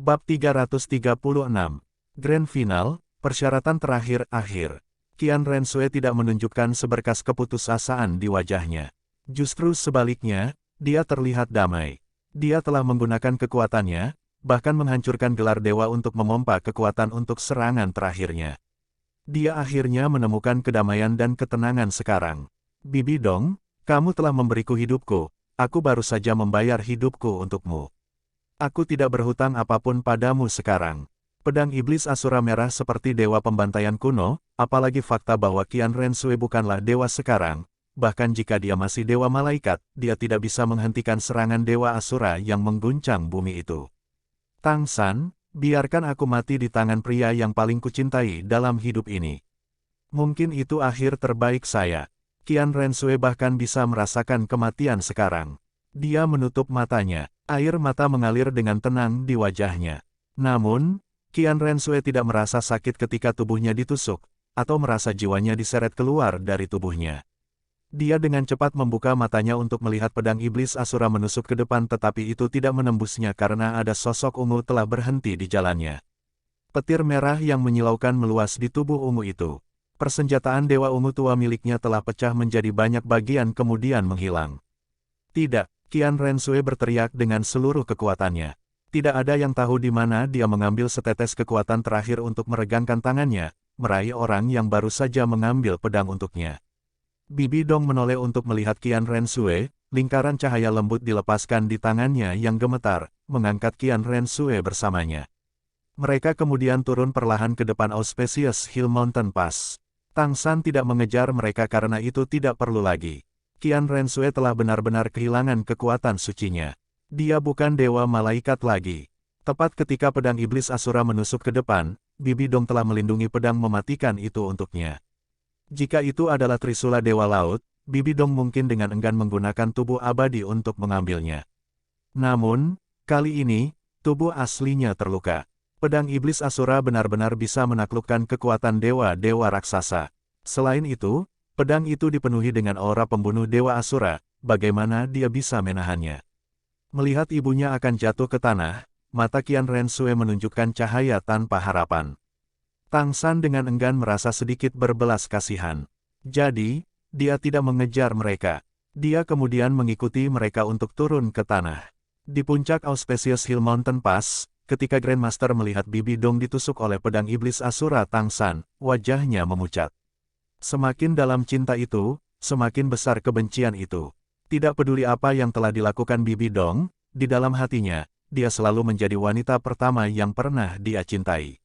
Bab 336. Grand Final, persyaratan terakhir akhir. Qian Rensue tidak menunjukkan seberkas keputusasaan di wajahnya. Justru sebaliknya, dia terlihat damai. Dia telah menggunakan kekuatannya, bahkan menghancurkan gelar dewa untuk memompa kekuatan untuk serangan terakhirnya. Dia akhirnya menemukan kedamaian dan ketenangan sekarang. Bibi Dong, kamu telah memberiku hidupku, aku baru saja membayar hidupku untukmu. Aku tidak berhutang apapun padamu sekarang. Pedang iblis Asura merah seperti dewa pembantaian kuno, apalagi fakta bahwa Qian Rensue bukanlah dewa sekarang, bahkan jika dia masih dewa malaikat, dia tidak bisa menghentikan serangan dewa Asura yang mengguncang bumi itu. Tang San, biarkan aku mati di tangan pria yang paling kucintai dalam hidup ini. Mungkin itu akhir terbaik saya. Qian Rensue bahkan bisa merasakan kematian sekarang. Dia menutup matanya, air mata mengalir dengan tenang di wajahnya. Namun, Qian Rensue tidak merasa sakit ketika tubuhnya ditusuk, atau merasa jiwanya diseret keluar dari tubuhnya. Dia dengan cepat membuka matanya untuk melihat pedang iblis Asura menusuk ke depan, tetapi itu tidak menembusnya karena ada sosok ungu telah berhenti di jalannya. Petir merah yang menyilaukan meluas di tubuh ungu itu. Persenjataan dewa ungu tua miliknya telah pecah menjadi banyak bagian kemudian menghilang. Tidak, Qian Rensue berteriak dengan seluruh kekuatannya. Tidak ada yang tahu di mana dia mengambil setetes kekuatan terakhir untuk meregangkan tangannya, meraih orang yang baru saja mengambil pedang untuknya. Bibi Dong menoleh untuk melihat Qian Rensue, lingkaran cahaya lembut dilepaskan di tangannya yang gemetar, mengangkat Qian Rensue bersamanya. Mereka kemudian turun perlahan ke depan Auspicious Hill Mountain Pass. Tang San tidak mengejar mereka karena itu tidak perlu lagi. Qian Rensue telah benar-benar kehilangan kekuatan sucinya. Dia bukan dewa malaikat lagi. Tepat ketika pedang iblis Asura menusuk ke depan, Bibi Dong telah melindungi pedang mematikan itu untuknya. Jika itu adalah Trisula Dewa Laut, Bibi Dong mungkin dengan enggan menggunakan tubuh abadi untuk mengambilnya. Namun, kali ini, tubuh aslinya terluka. Pedang iblis Asura benar-benar bisa menaklukkan kekuatan dewa-dewa raksasa. Selain itu, pedang itu dipenuhi dengan aura pembunuh dewa Asura, bagaimana dia bisa menahannya? Melihat ibunya akan jatuh ke tanah, mata Qian Rensue menunjukkan cahaya tanpa harapan. Tang San dengan enggan merasa sedikit berbelas kasihan. Jadi, dia tidak mengejar mereka. Dia kemudian mengikuti mereka untuk turun ke tanah. Di puncak Auspicious Hill Mountain Pass, ketika Grandmaster melihat Bibi Dong ditusuk oleh pedang iblis Asura Tang San, wajahnya memucat. Semakin dalam cinta itu, semakin besar kebencian itu. Tidak peduli apa yang telah dilakukan Bibi Dong, di dalam hatinya, dia selalu menjadi wanita pertama yang pernah dia cintai.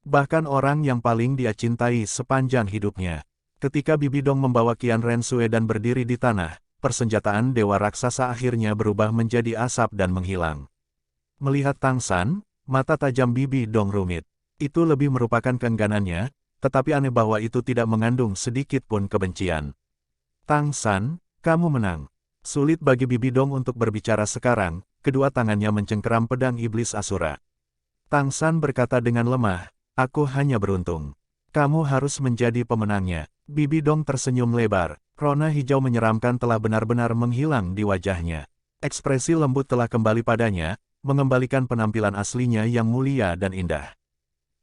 Bahkan orang yang paling dia cintai sepanjang hidupnya. Ketika Bibi Dong membawa Qian Rensue dan berdiri di tanah, persenjataan dewa raksasa akhirnya berubah menjadi asap dan menghilang. Melihat Tang San, mata tajam Bibi Dong rumit. Itu lebih merupakan keengganannya, tetapi aneh bahwa itu tidak mengandung sedikit pun kebencian. Tang San, kamu menang. Sulit bagi Bibi Dong untuk berbicara sekarang, kedua tangannya mencengkeram pedang iblis Asura. Tang San berkata dengan lemah, aku hanya beruntung. Kamu harus menjadi pemenangnya. Bibi Dong tersenyum lebar, rona hijau menyeramkan telah benar-benar menghilang di wajahnya. Ekspresi lembut telah kembali padanya, mengembalikan penampilan aslinya yang mulia dan indah.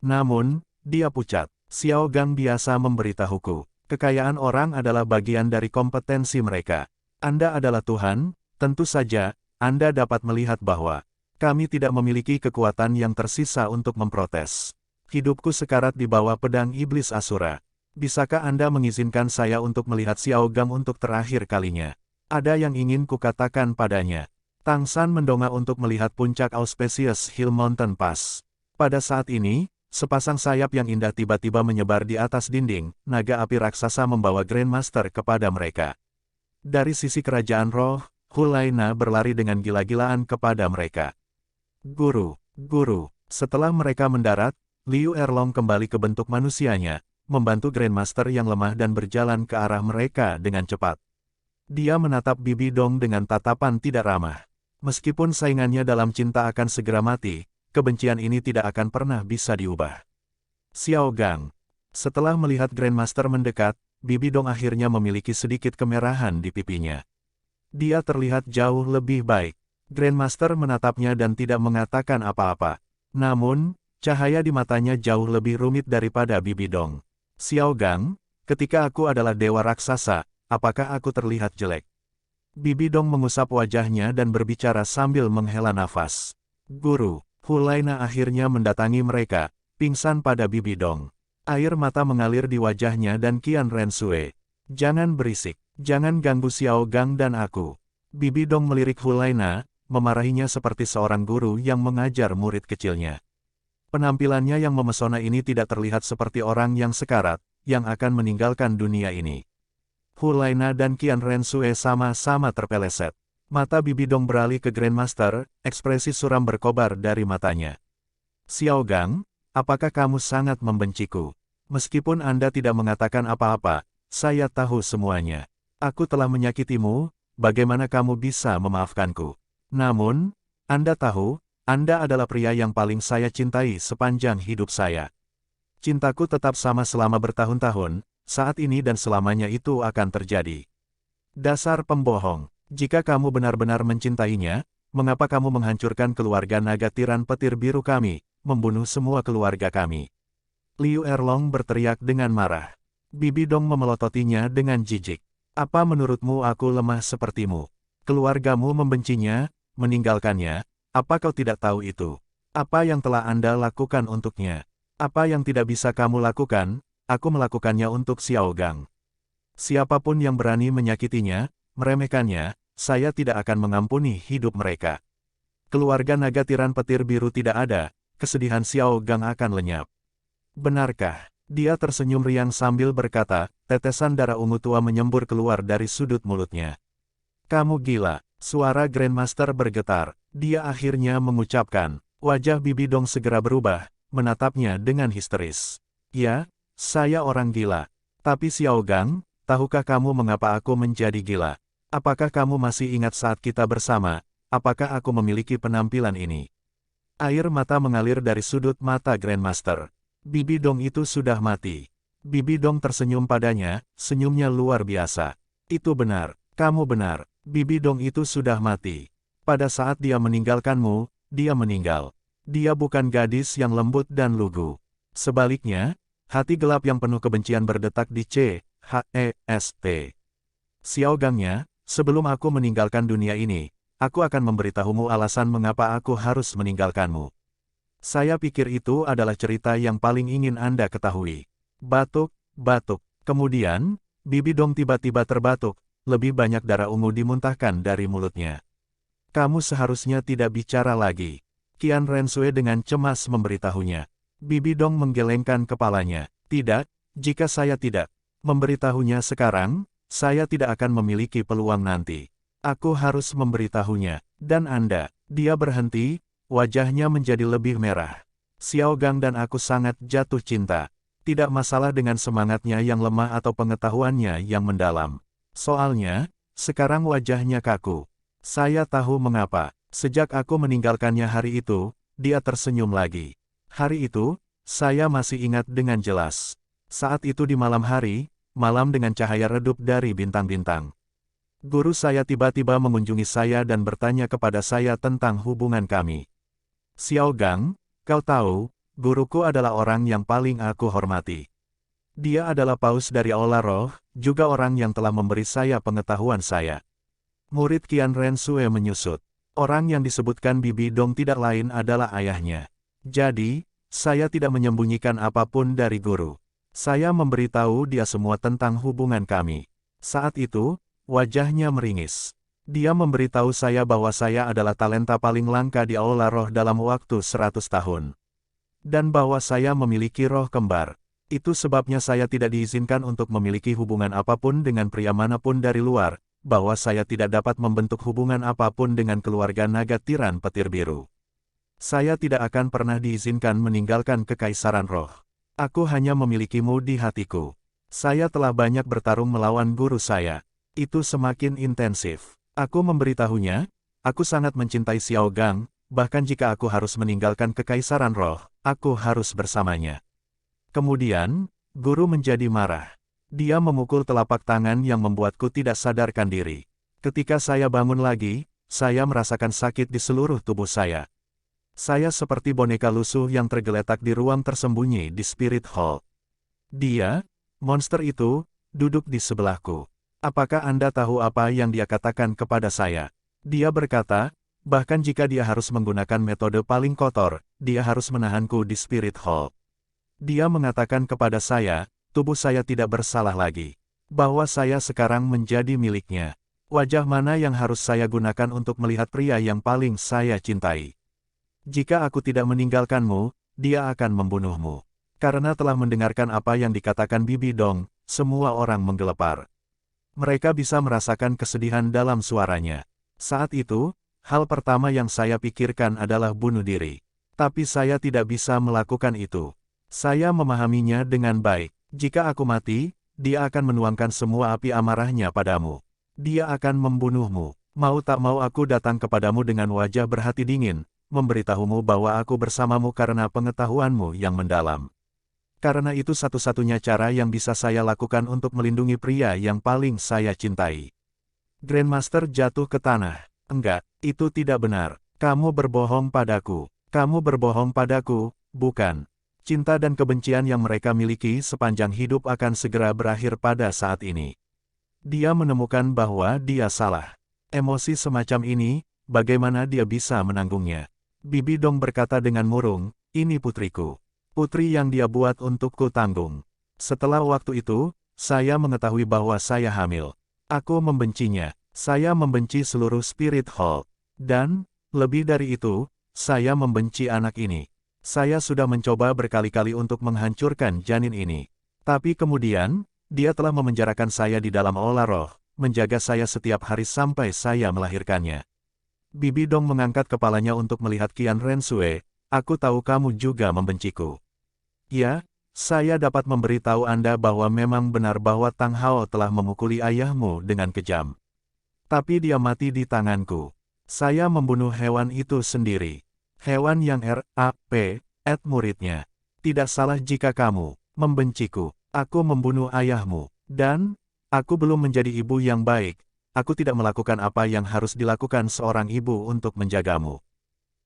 Namun, dia pucat. Xiao Gang biasa memberitahuku, kekayaan orang adalah bagian dari kompetensi mereka. Anda adalah Tuhan, tentu saja, Anda dapat melihat bahwa kami tidak memiliki kekuatan yang tersisa untuk memprotes. Hidupku sekarat di bawah pedang iblis Asura. Bisakah Anda mengizinkan saya untuk melihat Xiao Gang untuk terakhir kalinya? Ada yang ingin kukatakan padanya. Tang San mendongak untuk melihat puncak Auspicious Hill Mountain Pass. Pada saat ini, sepasang sayap yang indah tiba-tiba menyebar di atas dinding, naga api raksasa membawa Grandmaster kepada mereka. Dari sisi kerajaan roh, Hulaina berlari dengan gila-gilaan kepada mereka. Guru, guru, setelah mereka mendarat, Liu Erlong kembali ke bentuk manusianya, membantu Grandmaster yang lemah dan berjalan ke arah mereka dengan cepat. Dia menatap Bibi Dong dengan tatapan tidak ramah. Meskipun saingannya dalam cinta akan segera mati, kebencian ini tidak akan pernah bisa diubah. Xiao Gang. Setelah melihat Grandmaster mendekat, Bibi Dong akhirnya memiliki sedikit kemerahan di pipinya. Dia terlihat jauh lebih baik. Grandmaster menatapnya dan tidak mengatakan apa-apa. Namun, cahaya di matanya jauh lebih rumit daripada Bibi Dong. Xiao Gang, ketika aku adalah dewa raksasa, apakah aku terlihat jelek? Bibi Dong mengusap wajahnya dan berbicara sambil menghela nafas. Guru, Hulaina akhirnya mendatangi mereka, pingsan pada Bibi Dong. Air mata mengalir di wajahnya dan Qian Rensue. Jangan berisik, jangan ganggu Xiao Gang dan aku. Bibi Dong melirik Hulaina, memarahinya seperti seorang guru yang mengajar murid kecilnya. Penampilannya yang memesona ini tidak terlihat seperti orang yang sekarat, yang akan meninggalkan dunia ini. Hulaina dan Qian Rensue sama-sama terpeleset. Mata Bibi Dong beralih ke Grandmaster, ekspresi suram berkobar dari matanya. Xiao Gang, apakah kamu sangat membenciku? Meskipun Anda tidak mengatakan apa-apa, saya tahu semuanya. Aku telah menyakitimu, bagaimana kamu bisa memaafkanku? Namun, Anda tahu, Anda adalah pria yang paling saya cintai sepanjang hidup saya. Cintaku tetap sama selama bertahun-tahun, saat ini dan selamanya itu akan terjadi. Dasar pembohong, jika kamu benar-benar mencintainya, mengapa kamu menghancurkan keluarga naga tiran petir biru kami, membunuh semua keluarga kami? Liu Erlong berteriak dengan marah. Bibi Dong memelototinya dengan jijik. Apa menurutmu aku lemah sepertimu? Keluargamu membencinya, meninggalkannya, apa kau tidak tahu itu? Apa yang telah Anda lakukan untuknya? Apa yang tidak bisa kamu lakukan, aku melakukannya untuk Xiao Gang. Siapapun yang berani menyakitinya, meremehkannya, saya tidak akan mengampuni hidup mereka. Keluarga naga tiran petir biru tidak ada, kesedihan Xiao Gang akan lenyap. Benarkah? Dia tersenyum riang sambil berkata, tetesan darah ungu tua menyembur keluar dari sudut mulutnya. Kamu gila, suara Grandmaster bergetar. Dia akhirnya mengucapkan, wajah Bibi Dong segera berubah, menatapnya dengan histeris. Ya, saya orang gila. Tapi Xiao Gang, tahukah kamu mengapa aku menjadi gila? Apakah kamu masih ingat saat kita bersama, apakah aku memiliki penampilan ini? Air mata mengalir dari sudut mata Grandmaster. Bibi Dong itu sudah mati. Bibi Dong tersenyum padanya, senyumnya luar biasa. Itu benar, kamu benar, Bibi Dong itu sudah mati. Pada saat dia meninggalkanmu, dia meninggal. Dia bukan gadis yang lembut dan lugu. Sebaliknya, hati gelap yang penuh kebencian berdetak di CHEST. Xiao Gangnya, sebelum aku meninggalkan dunia ini, aku akan memberitahumu alasan mengapa aku harus meninggalkanmu. Saya pikir itu adalah cerita yang paling ingin Anda ketahui. Batuk, batuk. Kemudian, Bibi Dong tiba-tiba terbatuk, lebih banyak darah ungu dimuntahkan dari mulutnya. Kamu seharusnya tidak bicara lagi. Qian Rensue dengan cemas memberitahunya. Bibi Dong menggelengkan kepalanya. Tidak, jika saya tidak memberitahunya sekarang, saya tidak akan memiliki peluang nanti. Aku harus memberitahunya. Dan Anda, dia berhenti. Wajahnya menjadi lebih merah. Xiao Gang dan aku sangat jatuh cinta. Tidak masalah dengan semangatnya yang lemah atau pengetahuannya yang mendalam. Soalnya, sekarang wajahnya kaku. Saya tahu mengapa. Sejak aku meninggalkannya hari itu, dia tersenyum lagi. Hari itu, saya masih ingat dengan jelas. Saat itu di malam hari, malam dengan cahaya redup dari bintang-bintang. Guru saya tiba-tiba mengunjungi saya dan bertanya kepada saya tentang hubungan kami. Xiao Gang, kau tahu, guruku adalah orang yang paling aku hormati. Dia adalah paus dari Aula Roh, juga orang yang telah memberi saya pengetahuan saya. Murid Qian Rensue menyusut. Orang yang disebutkan Bibi Dong tidak lain adalah ayahnya. Jadi, saya tidak menyembunyikan apapun dari guru. Saya memberitahu dia semua tentang hubungan kami. Saat itu, wajahnya meringis. Dia memberitahu saya bahwa saya adalah talenta paling langka di Aula Roh dalam waktu 100 tahun. Dan bahwa saya memiliki roh kembar. Itu sebabnya saya tidak diizinkan untuk memiliki hubungan apapun dengan pria manapun dari luar, bahwa saya tidak dapat membentuk hubungan apapun dengan keluarga naga tiran petir biru. Saya tidak akan pernah diizinkan meninggalkan kekaisaran roh. Aku hanya memilikimu di hatiku. Saya telah banyak bertarung melawan guru saya. Itu semakin intensif. Aku memberitahunya, Aku sangat mencintai Xiao Gang, bahkan jika aku harus meninggalkan Kekaisaran Roh, aku harus bersamanya. Kemudian, guru menjadi marah. Dia memukul telapak tangan yang membuatku tidak sadarkan diri. Ketika saya bangun lagi, saya merasakan sakit di seluruh tubuh saya. Saya seperti boneka lusuh yang tergeletak di ruang tersembunyi di Spirit Hall. Dia, monster itu, duduk di sebelahku. Apakah Anda tahu apa yang dia katakan kepada saya? Dia berkata, bahkan jika dia harus menggunakan metode paling kotor, dia harus menahanku di Spirit Hall. Dia mengatakan kepada saya, tubuh saya tidak bersalah lagi. Bahwa saya sekarang menjadi miliknya. Wajah mana yang harus saya gunakan untuk melihat pria yang paling saya cintai? Jika aku tidak meninggalkanmu, dia akan membunuhmu. Karena telah mendengarkan apa yang dikatakan Bibi Dong, semua orang menggelepar. Mereka bisa merasakan kesedihan dalam suaranya. Saat itu, hal pertama yang saya pikirkan adalah bunuh diri. Tapi saya tidak bisa melakukan itu. Saya memahaminya dengan baik. Jika aku mati, dia akan menuangkan semua api amarahnya padamu. Dia akan membunuhmu. Mau tak mau aku datang kepadamu dengan wajah berhati dingin, memberitahumu bahwa aku bersamamu karena pengetahuanmu yang mendalam. Karena itu satu-satunya cara yang bisa saya lakukan untuk melindungi pria yang paling saya cintai. Grandmaster jatuh ke tanah. Enggak, itu tidak benar. Kamu berbohong padaku. Kamu berbohong padaku, bukan. Cinta dan kebencian yang mereka miliki sepanjang hidup akan segera berakhir pada saat ini. Dia menemukan bahwa dia salah. Emosi semacam ini, bagaimana dia bisa menanggungnya? Bibi Dong berkata dengan murung, ini putriku. Putri yang dia buat untukku tanggung. Setelah waktu itu, saya mengetahui bahwa saya hamil. Aku membencinya. Saya membenci seluruh Spirit Hall. Dan, lebih dari itu, saya membenci anak ini. Saya sudah mencoba berkali-kali untuk menghancurkan janin ini. Tapi kemudian, dia telah memenjarakan saya di dalam Aula Roh, menjaga saya setiap hari sampai saya melahirkannya. Bibi Dong mengangkat kepalanya untuk melihat Qian Rensue, aku tahu kamu juga membenciku. Ya, saya dapat memberitahu Anda bahwa memang benar bahwa Tang Hao telah memukuli ayahmu dengan kejam. Tapi dia mati di tanganku. Saya membunuh hewan itu sendiri. Hewan yang R.A.P. muridnya. Tidak salah jika kamu membenciku. Aku membunuh ayahmu. Dan, aku belum menjadi ibu yang baik. Aku tidak melakukan apa yang harus dilakukan seorang ibu untuk menjagamu.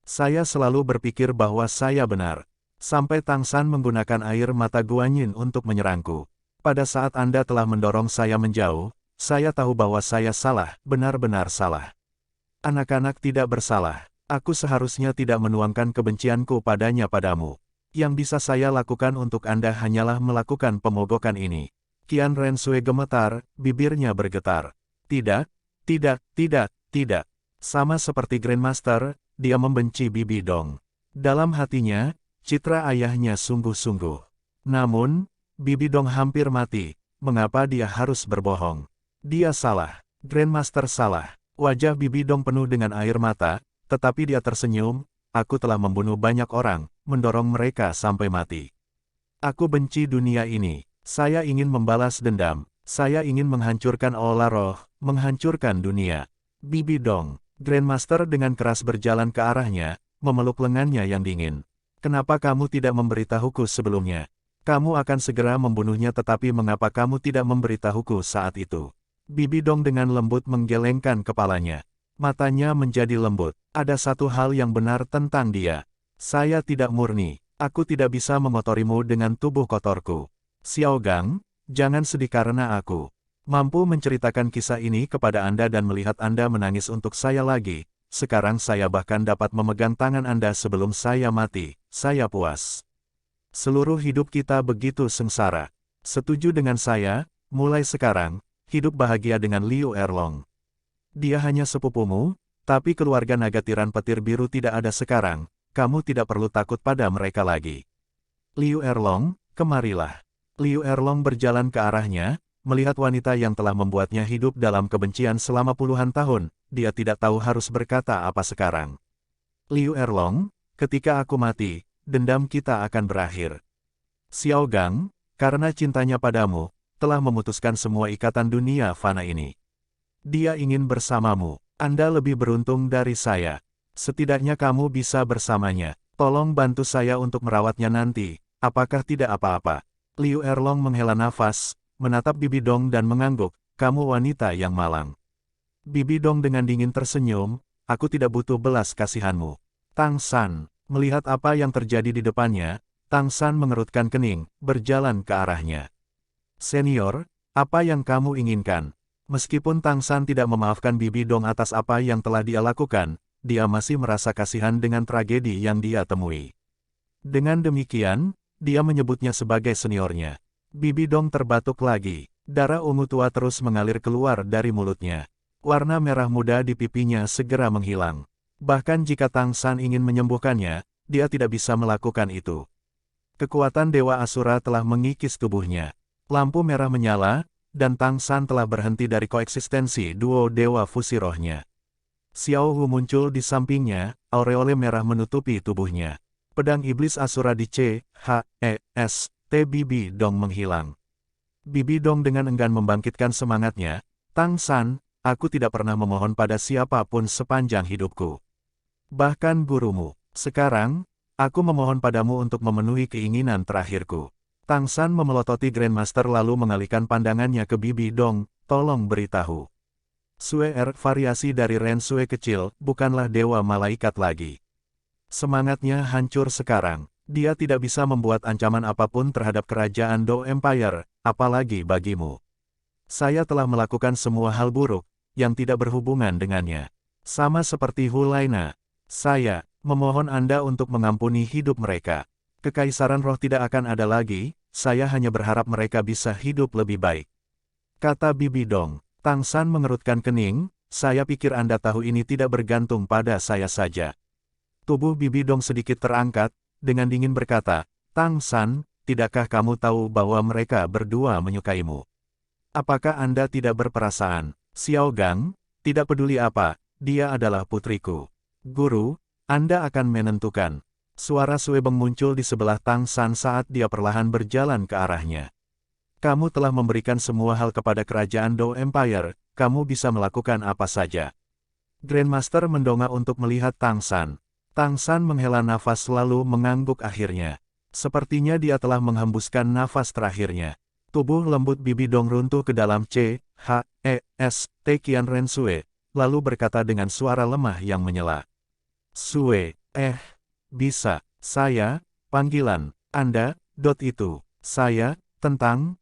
Saya selalu berpikir bahwa saya benar. Sampai Tang San menggunakan air mata Guanyin untuk menyerangku. Pada saat Anda telah mendorong saya menjauh, saya tahu bahwa saya salah, benar-benar salah. Anak-anak tidak bersalah. Aku seharusnya tidak menuangkan kebencianku padanya padamu. Yang bisa saya lakukan untuk Anda hanyalah melakukan pemogokan ini. Qian Rensue gemetar, bibirnya bergetar. Tidak, tidak, tidak, tidak. Sama seperti Grandmaster, dia membenci Bibi Dong. Dalam hatinya, citra ayahnya sungguh-sungguh. Namun, Bibi Dong hampir mati. Mengapa dia harus berbohong? Dia salah. Grandmaster salah. Wajah Bibi Dong penuh dengan air mata, tetapi dia tersenyum, aku telah membunuh banyak orang, mendorong mereka sampai mati. Aku benci dunia ini. Saya ingin membalas dendam. Saya ingin menghancurkan Aula Roh, menghancurkan dunia. Bibi Dong. Grandmaster dengan keras berjalan ke arahnya, memeluk lengannya yang dingin. Kenapa kamu tidak memberitahuku sebelumnya? Kamu akan segera membunuhnya tetapi mengapa kamu tidak memberitahuku saat itu? Bibi Dong dengan lembut menggelengkan kepalanya. Matanya menjadi lembut. Ada satu hal yang benar tentang dia. Saya tidak murni. Aku tidak bisa mengotorimu dengan tubuh kotorku. Xiao Gang, jangan sedih karena aku mampu menceritakan kisah ini kepada Anda dan melihat Anda menangis untuk saya lagi. Sekarang saya bahkan dapat memegang tangan Anda sebelum saya mati. Saya puas. Seluruh hidup kita begitu sengsara. Setuju dengan saya, mulai sekarang, hidup bahagia dengan Liu Erlong. Dia hanya sepupumu, tapi keluarga naga tiran petir biru tidak ada sekarang, kamu tidak perlu takut pada mereka lagi. Liu Erlong, kemarilah. Liu Erlong berjalan ke arahnya, melihat wanita yang telah membuatnya hidup dalam kebencian selama puluhan tahun, dia tidak tahu harus berkata apa sekarang. Liu Erlong, ketika aku mati, dendam kita akan berakhir. Xiao Gang, karena cintanya padamu, telah memutuskan semua ikatan dunia fana ini. Dia ingin bersamamu. Anda lebih beruntung dari saya. Setidaknya kamu bisa bersamanya. Tolong bantu saya untuk merawatnya nanti. Apakah tidak apa-apa? Liu Erlong menghela nafas, menatap Bibi Dong dan mengangguk, kamu wanita yang malang. Bibi Dong dengan dingin tersenyum, aku tidak butuh belas kasihanmu. Tang San, melihat apa yang terjadi di depannya, Tang San mengerutkan kening, berjalan ke arahnya. Senior, apa yang kamu inginkan? Meskipun Tang San tidak memaafkan Bibi Dong atas apa yang telah dia lakukan, dia masih merasa kasihan dengan tragedi yang dia temui. Dengan demikian, dia menyebutnya sebagai seniornya. Bibi Dong terbatuk lagi. Darah ungu tua terus mengalir keluar dari mulutnya. Warna merah muda di pipinya segera menghilang. Bahkan jika Tang San ingin menyembuhkannya, dia tidak bisa melakukan itu. Kekuatan Dewa Asura telah mengikis tubuhnya. Lampu merah menyala, dan Tang San telah berhenti dari koeksistensi duo Dewa Fusi Rohnya. Xiao Hu muncul di sampingnya, aureole merah menutupi tubuhnya. Pedang Iblis Asura di C.H.E.S.T. Bibi Dong menghilang. Bibi Dong dengan enggan membangkitkan semangatnya, Tang San, aku tidak pernah memohon pada siapapun sepanjang hidupku. Bahkan gurumu. Sekarang, aku memohon padamu untuk memenuhi keinginan terakhirku. Tang San memelototi Grandmaster lalu mengalihkan pandangannya ke Bibi Dong, tolong beritahu. Sue variasi dari Ren Sue kecil, bukanlah dewa malaikat lagi. Semangatnya hancur sekarang. Dia tidak bisa membuat ancaman apapun terhadap kerajaan Do Empire, apalagi bagimu. Saya telah melakukan semua hal buruk, yang tidak berhubungan dengannya. Sama seperti Hulaina. Saya memohon Anda untuk mengampuni hidup mereka. Kekaisaran roh tidak akan ada lagi, saya hanya berharap mereka bisa hidup lebih baik. Kata Bibi Dong. Tang San mengerutkan kening, saya pikir Anda tahu ini tidak bergantung pada saya saja. Tubuh Bibi Dong sedikit terangkat, dengan dingin berkata, Tang San, tidakkah kamu tahu bahwa mereka berdua menyukaimu? Apakah Anda tidak berperasaan? Xiao Gang, tidak peduli apa, dia adalah putriku. Guru, Anda akan menentukan. Suara Sue Beng muncul di sebelah Tang San saat dia perlahan berjalan ke arahnya. Kamu telah memberikan semua hal kepada kerajaan Do Empire, kamu bisa melakukan apa saja. Grandmaster mendongak untuk melihat Tang San. Tang San menghela nafas lalu mengangguk akhirnya. Sepertinya dia telah menghembuskan nafas terakhirnya. Tubuh lembut Bibi Dong runtuh ke dalam C.H.E.S.T. Qian Ren Sue, lalu berkata dengan suara lemah yang menyela. Sue, bisa, saya, panggilan, Anda, itu, saya, tentang,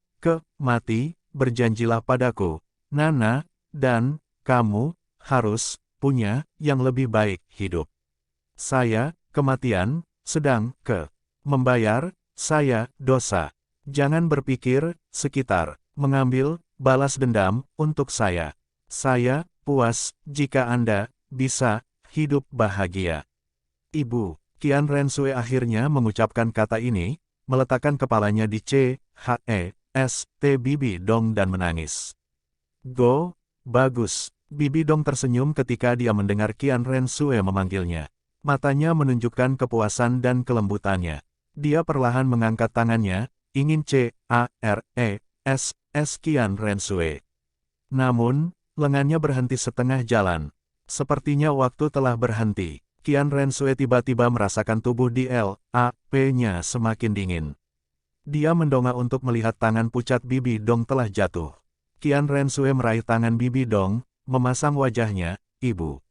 mati, berjanjilah padaku, Nana, dan, kamu, harus, punya, yang lebih baik, hidup. Saya, kematian, sedang, membayar, saya, dosa. Jangan berpikir, sekitar, mengambil, balas dendam, untuk saya. Saya, puas, jika Anda, bisa, hidup bahagia. Ibu. Qian Ren Sue akhirnya mengucapkan kata ini, meletakkan kepalanya di C.H.E.S.T. Bibi Dong dan menangis. Bagus. Bibi Dong tersenyum ketika dia mendengar Qian Ren Sue memanggilnya. Matanya menunjukkan kepuasan dan kelembutannya. Dia perlahan mengangkat tangannya, ingin C.A.R.E.S.S. Qian Ren Sue. Namun, lengannya berhenti setengah jalan. Sepertinya waktu telah berhenti. Qian Ren Sue tiba-tiba merasakan tubuh di L.A.P.-nya semakin dingin. Dia mendongak untuk melihat tangan pucat Bibi Dong telah jatuh. Qian Ren Sue meraih tangan Bibi Dong, memasang wajahnya, Ibu.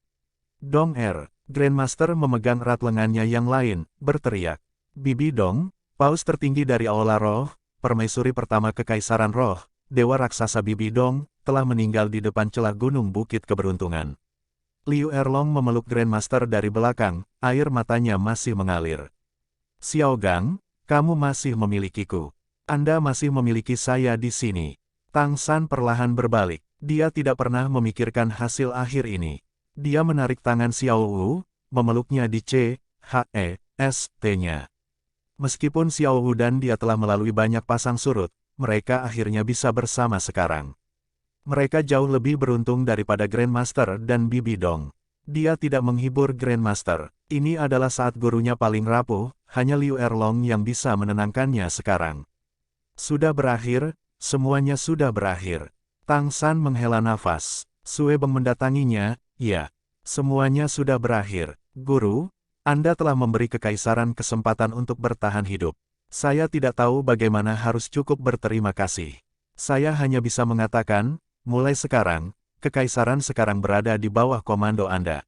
Dong Grandmaster memegang erat lengannya yang lain, berteriak. Bibi Dong, paus tertinggi dari Aula Roh, permaisuri pertama Kekaisaran Roh, Dewa Raksasa Bibi Dong, telah meninggal di depan celah Gunung Bukit Keberuntungan. Liu Erlong memeluk Grandmaster dari belakang, air matanya masih mengalir. Xiao Gang, kamu masih memilikiku. Anda masih memiliki saya di sini. Tang San perlahan berbalik. Dia tidak pernah memikirkan hasil akhir ini. Dia menarik tangan Xiao Wu, memeluknya di C.H.E.S.T.-nya. Meskipun Xiao Wu dan dia telah melalui banyak pasang surut, mereka akhirnya bisa bersama sekarang. Mereka jauh lebih beruntung daripada Grandmaster dan Bibi Dong. Dia tidak menghibur Grandmaster. Ini adalah saat gurunya paling rapuh, hanya Liu Erlong yang bisa menenangkannya sekarang. Sudah berakhir, semuanya sudah berakhir. Tang San menghela nafas. Sue Beng mendatanginya, Ya, semuanya sudah berakhir. Guru, Anda telah memberi kekaisaran kesempatan untuk bertahan hidup. Saya tidak tahu bagaimana harus cukup berterima kasih. Saya hanya bisa mengatakan, mulai sekarang, kekaisaran sekarang berada di bawah komando Anda.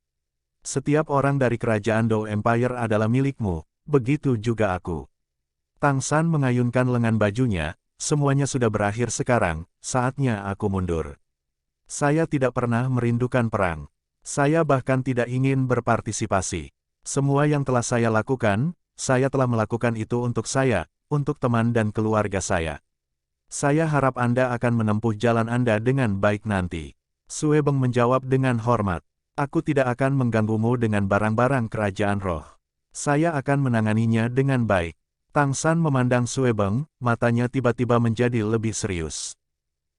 Setiap orang dari kerajaan Dou Empire adalah milikmu, begitu juga aku. Tang San mengayunkan lengan bajunya, semuanya sudah berakhir sekarang, saatnya aku mundur. Saya tidak pernah merindukan perang. Saya bahkan tidak ingin berpartisipasi. Semua yang telah saya lakukan, saya telah melakukan itu untuk saya, untuk teman dan keluarga saya. Saya harap Anda akan menempuh jalan Anda dengan baik nanti. Sue Beng menjawab dengan hormat. Aku tidak akan mengganggumu dengan barang-barang kerajaan roh. Saya akan menanganinya dengan baik. Tang San memandang Sue Beng, matanya tiba-tiba menjadi lebih serius.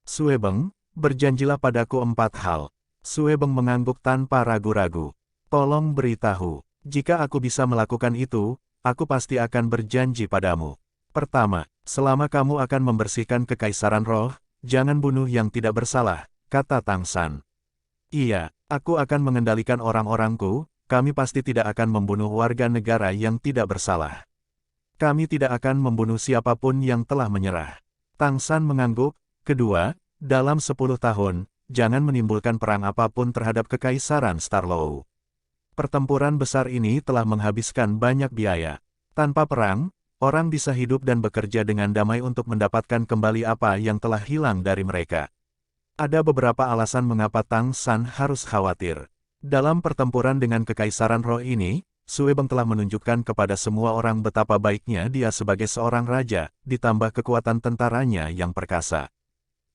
Sue Beng, berjanjilah padaku 4 hal. Sue Beng mengangguk tanpa ragu-ragu. Tolong beritahu, jika aku bisa melakukan itu, aku pasti akan berjanji padamu. Pertama, selama kamu akan membersihkan kekaisaran roh, jangan bunuh yang tidak bersalah, kata Tang San. Iya, aku akan mengendalikan orang-orangku, kami pasti tidak akan membunuh warga negara yang tidak bersalah. Kami tidak akan membunuh siapapun yang telah menyerah. Tang San mengangguk. Kedua, dalam 10 tahun, jangan menimbulkan perang apapun terhadap kekaisaran Starlow. Pertempuran besar ini telah menghabiskan banyak biaya. Tanpa perang, orang bisa hidup dan bekerja dengan damai untuk mendapatkan kembali apa yang telah hilang dari mereka. Ada beberapa alasan mengapa Tang San harus khawatir. Dalam pertempuran dengan kekaisaran roh ini, Sue Beng telah menunjukkan kepada semua orang betapa baiknya dia sebagai seorang raja, ditambah kekuatan tentaranya yang perkasa.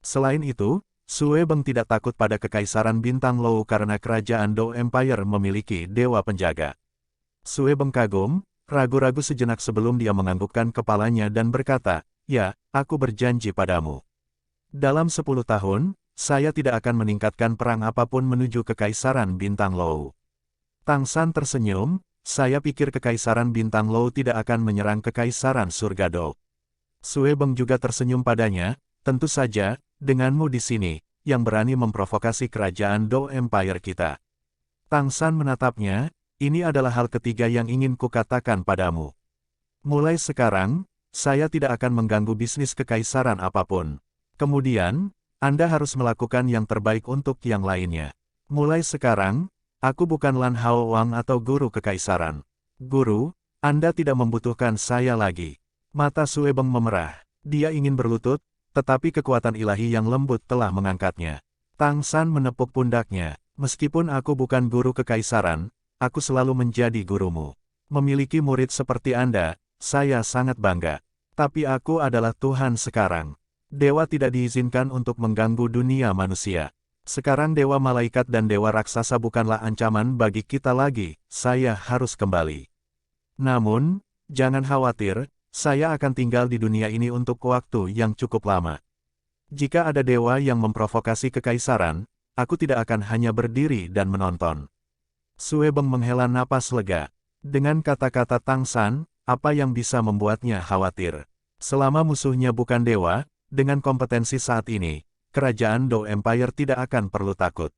Selain itu, Sue Beng tidak takut pada kekaisaran bintang Lou karena kerajaan Dou Empire memiliki dewa penjaga. Sue Beng kagum, ragu-ragu sejenak sebelum dia menganggukkan kepalanya dan berkata, "Ya, aku berjanji padamu. Dalam 10 tahun, saya tidak akan meningkatkan perang apapun menuju kekaisaran bintang Lou." Tang San tersenyum, saya pikir kekaisaran bintang Lou tidak akan menyerang kekaisaran surga Dou. Sue Beng juga tersenyum padanya, tentu saja, denganmu di sini, yang berani memprovokasi kerajaan Dou Empire kita. Tang San menatapnya, ini adalah hal ketiga yang ingin kukatakan padamu. Mulai sekarang, saya tidak akan mengganggu bisnis kekaisaran apapun. Kemudian, Anda harus melakukan yang terbaik untuk yang lainnya. Mulai sekarang, aku bukan Lan Hao Wang atau guru kekaisaran. Guru, Anda tidak membutuhkan saya lagi. Mata Sue Beng memerah. Dia ingin berlutut, tetapi kekuatan ilahi yang lembut telah mengangkatnya. Tang San menepuk pundaknya. Meskipun aku bukan guru kekaisaran, aku selalu menjadi gurumu. Memiliki murid seperti Anda, saya sangat bangga. Tapi aku adalah Tuhan sekarang. Dewa tidak diizinkan untuk mengganggu dunia manusia. Sekarang dewa malaikat dan dewa raksasa bukanlah ancaman bagi kita lagi, saya harus kembali. Namun, jangan khawatir, saya akan tinggal di dunia ini untuk waktu yang cukup lama. Jika ada dewa yang memprovokasi kekaisaran, aku tidak akan hanya berdiri dan menonton. Sue Beng menghela napas lega. Dengan kata-kata Tang San, apa yang bisa membuatnya khawatir? Selama musuhnya bukan dewa, dengan kompetensi saat ini, kerajaan Dou Empire tidak akan perlu takut.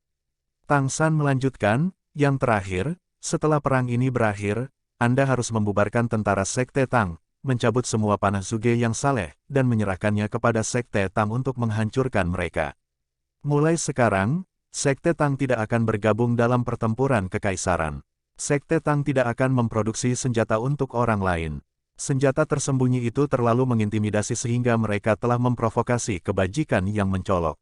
Tang San melanjutkan, yang terakhir, setelah perang ini berakhir, Anda harus membubarkan tentara Sekte Tang, mencabut semua panah Zuge yang saleh, dan menyerahkannya kepada Sekte Tang untuk menghancurkan mereka. Mulai sekarang, Sekte Tang tidak akan bergabung dalam pertempuran kekaisaran. Sekte Tang tidak akan memproduksi senjata untuk orang lain. Senjata tersembunyi itu terlalu mengintimidasi sehingga mereka telah memprovokasi kebajikan yang mencolok.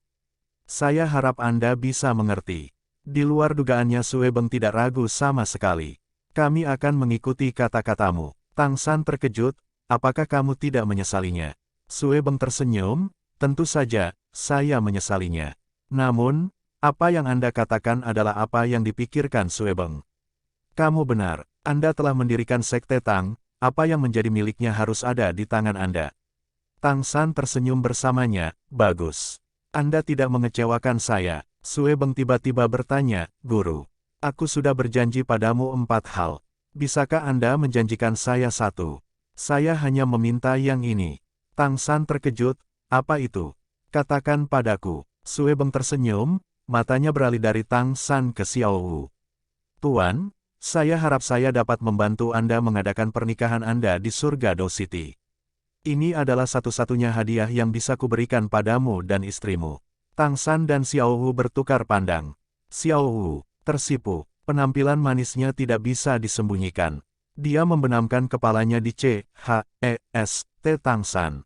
Saya harap Anda bisa mengerti. Di luar dugaannya Sue Beng tidak ragu sama sekali. Kami akan mengikuti kata-katamu. Tang San terkejut, apakah kamu tidak menyesalinya? Sue Beng tersenyum, tentu saja, saya menyesalinya. Namun, apa yang Anda katakan adalah apa yang dipikirkan Sue Beng. Kamu benar, Anda telah mendirikan Sekte Tang. Apa yang menjadi miliknya harus ada di tangan Anda. Tang San tersenyum bersamanya, bagus. Anda tidak mengecewakan saya. Sue Beng tiba-tiba bertanya, Guru. Aku sudah berjanji padamu 4 hal. Bisakah Anda menjanjikan saya 1? Saya hanya meminta yang ini. Tang San terkejut, apa itu? Katakan padaku. Sue Beng tersenyum, matanya beralih dari Tang San ke Xiao Wu. Tuan, saya harap saya dapat membantu Anda mengadakan pernikahan Anda di surga Dou City. Ini adalah satu-satunya hadiah yang bisa kuberikan padamu dan istrimu. Tang San dan Xiao Wu bertukar pandang. Xiao Wu tersipu, penampilan manisnya tidak bisa disembunyikan. Dia membenamkan kepalanya di C.H.E.S.T. Tang San.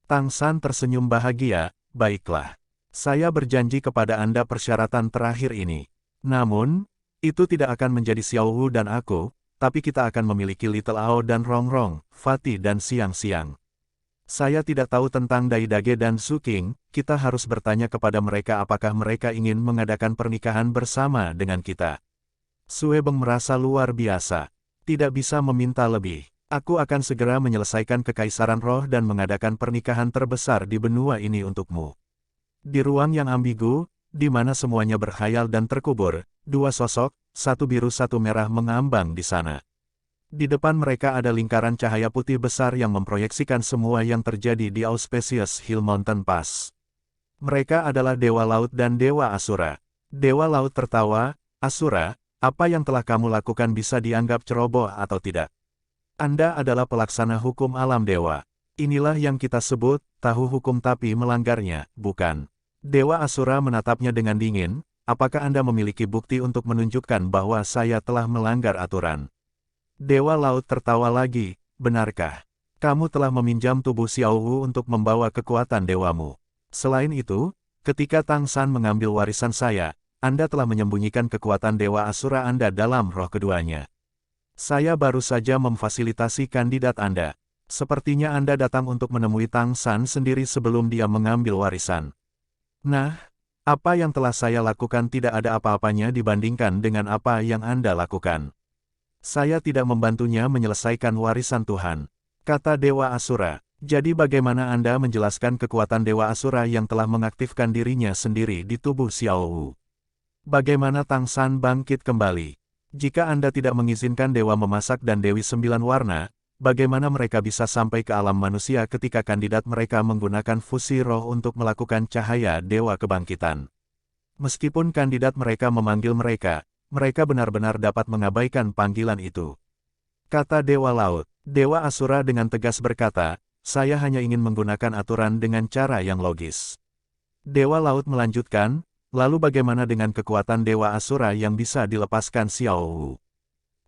Tang San tersenyum bahagia, baiklah. Saya berjanji kepada Anda persyaratan terakhir ini. Namun, itu tidak akan menjadi Xiao Wu dan aku, tapi kita akan memiliki Little Ao dan Rong Rong, Fatih dan Siang Siang. Saya tidak tahu tentang Dai Dage dan Su King, kita harus bertanya kepada mereka apakah mereka ingin mengadakan pernikahan bersama dengan kita. Sue Beng merasa luar biasa. Tidak bisa meminta lebih. Aku akan segera menyelesaikan kekaisaran roh dan mengadakan pernikahan terbesar di benua ini untukmu. Di ruang yang ambigu, di mana semuanya berkhayal dan terkubur, dua sosok, satu biru satu merah mengambang di sana. Di depan mereka ada lingkaran cahaya putih besar yang memproyeksikan semua yang terjadi di Auspicious Hill Mountain Pass. Mereka adalah Dewa Laut dan Dewa Asura. Dewa Laut tertawa, Asura, apa yang telah kamu lakukan bisa dianggap ceroboh atau tidak? Anda adalah pelaksana hukum alam dewa. Inilah yang kita sebut, tahu hukum tapi melanggarnya, bukan? Dewa Asura menatapnya dengan dingin, apakah Anda memiliki bukti untuk menunjukkan bahwa saya telah melanggar aturan? Dewa Laut tertawa lagi, benarkah? Kamu telah meminjam tubuh Xiao Wu untuk membawa kekuatan dewamu. Selain itu, ketika Tang San mengambil warisan saya, Anda telah menyembunyikan kekuatan Dewa Asura Anda dalam roh keduanya. Saya baru saja memfasilitasi kandidat Anda. Sepertinya Anda datang untuk menemui Tang San sendiri sebelum dia mengambil warisan. Nah, apa yang telah saya lakukan tidak ada apa-apanya dibandingkan dengan apa yang Anda lakukan. Saya tidak membantunya menyelesaikan warisan Tuhan, kata Dewa Asura. Jadi bagaimana Anda menjelaskan kekuatan Dewa Asura yang telah mengaktifkan dirinya sendiri di tubuh Xiao Wu? Bagaimana Tang San bangkit kembali? Jika Anda tidak mengizinkan Dewa Memasak dan Dewi Sembilan Warna, bagaimana mereka bisa sampai ke alam manusia ketika kandidat mereka menggunakan fusi roh untuk melakukan cahaya Dewa Kebangkitan? Meskipun kandidat mereka memanggil mereka, mereka benar-benar dapat mengabaikan panggilan itu. Kata Dewa Laut. Dewa Asura dengan tegas berkata, saya hanya ingin menggunakan aturan dengan cara yang logis. Dewa Laut melanjutkan, lalu bagaimana dengan kekuatan Dewa Asura yang bisa dilepaskan Xiao Wu?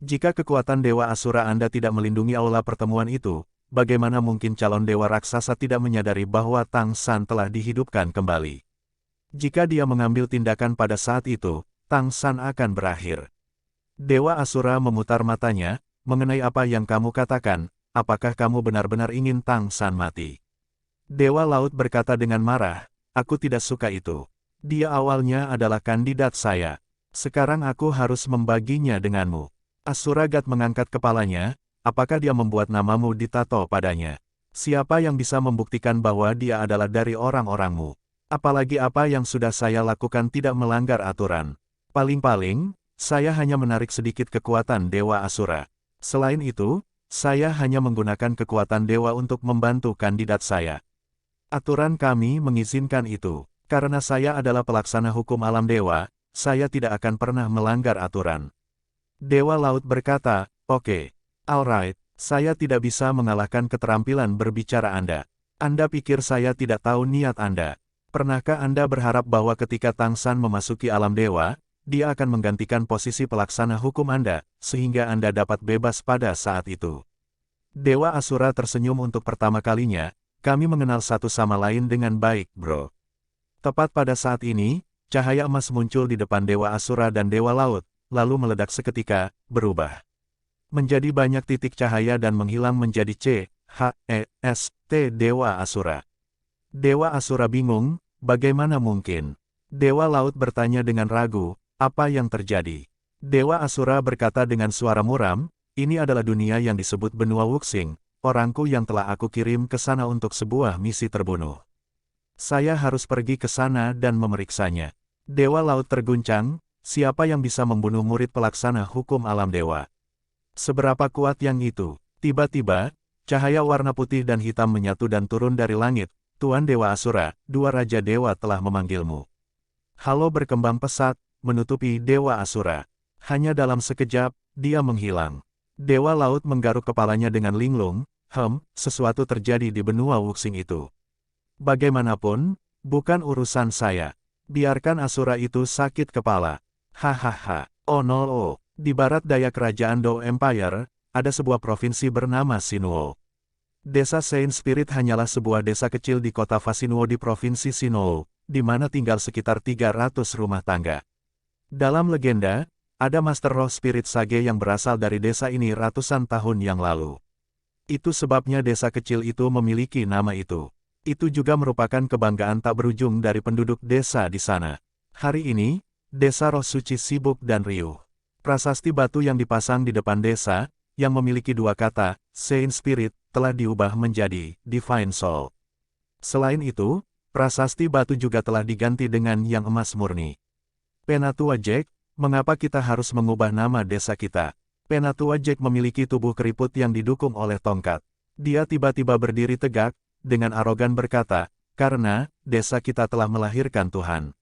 Jika kekuatan Dewa Asura Anda tidak melindungi aula pertemuan itu, bagaimana mungkin calon Dewa Raksasa tidak menyadari bahwa Tang San telah dihidupkan kembali? Jika dia mengambil tindakan pada saat itu, Tang San akan berakhir. Dewa Asura memutar matanya, mengenai apa yang kamu katakan, apakah kamu benar-benar ingin Tang San mati? Dewa Laut berkata dengan marah, aku tidak suka itu. Dia awalnya adalah kandidat saya. Sekarang aku harus membaginya denganmu. Asuragat mengangkat kepalanya, apakah dia membuat namamu ditato padanya? Siapa yang bisa membuktikan bahwa dia adalah dari orang-orangmu? Apalagi apa yang sudah saya lakukan tidak melanggar aturan. Paling-paling, saya hanya menarik sedikit kekuatan Dewa Asura. Selain itu, saya hanya menggunakan kekuatan Dewa untuk membantu kandidat saya. Aturan kami mengizinkan itu. Karena saya adalah pelaksana hukum alam dewa, saya tidak akan pernah melanggar aturan. Dewa Laut berkata, oke, alright, saya tidak bisa mengalahkan keterampilan berbicara Anda. Anda pikir saya tidak tahu niat Anda? Pernahkah Anda berharap bahwa ketika Tang San memasuki alam dewa, dia akan menggantikan posisi pelaksana hukum Anda, sehingga Anda dapat bebas pada saat itu? Dewa Asura tersenyum untuk pertama kalinya, kami mengenal satu sama lain dengan baik, bro. Tepat pada saat ini, cahaya emas muncul di depan Dewa Asura dan Dewa Laut, lalu meledak seketika, berubah menjadi banyak titik cahaya dan menghilang menjadi C.H.E.S.T. Dewa Asura. Dewa Asura bingung, bagaimana mungkin? Dewa Laut bertanya dengan ragu, apa yang terjadi? Dewa Asura berkata dengan suara muram, ini adalah dunia yang disebut benua Wuxing, orangku yang telah aku kirim ke sana untuk sebuah misi terbunuh. Saya harus pergi ke sana dan memeriksanya. Dewa Laut terguncang, siapa yang bisa membunuh murid pelaksana hukum alam dewa? Seberapa kuat yang itu? Tiba-tiba, cahaya warna putih dan hitam menyatu dan turun dari langit. Tuan Dewa Asura, dua Raja Dewa telah memanggilmu. Halo berkembang pesat, menutupi Dewa Asura. Hanya dalam sekejap, dia menghilang. Dewa Laut menggaruk kepalanya dengan linglung, sesuatu terjadi di benua Wuxing itu. Bagaimanapun, bukan urusan saya. Biarkan Asura itu sakit kepala. Hahaha. Oh no, di barat daya kerajaan Dou Empire, ada sebuah provinsi bernama Sinuo. Desa Saint Spirit hanyalah sebuah desa kecil di kota Fasinuo di provinsi Sinuo, di mana tinggal sekitar 300 rumah tangga. Dalam legenda, ada Master Roh Spirit Sage yang berasal dari desa ini ratusan tahun yang lalu. Itu sebabnya desa kecil itu memiliki nama itu. Itu juga merupakan kebanggaan tak berujung dari penduduk desa di sana. Hari ini, Desa Roh Suci sibuk dan riuh. Prasasti batu yang dipasang di depan desa, yang memiliki dua kata, Saint Spirit, telah diubah menjadi Divine Soul. Selain itu, prasasti batu juga telah diganti dengan yang emas murni. Penatua Jack, mengapa kita harus mengubah nama desa kita? Penatua Jack memiliki tubuh keriput yang didukung oleh tongkat. Dia tiba-tiba berdiri tegak, dengan arogan berkata, karena, desa kita telah melahirkan Tuhan.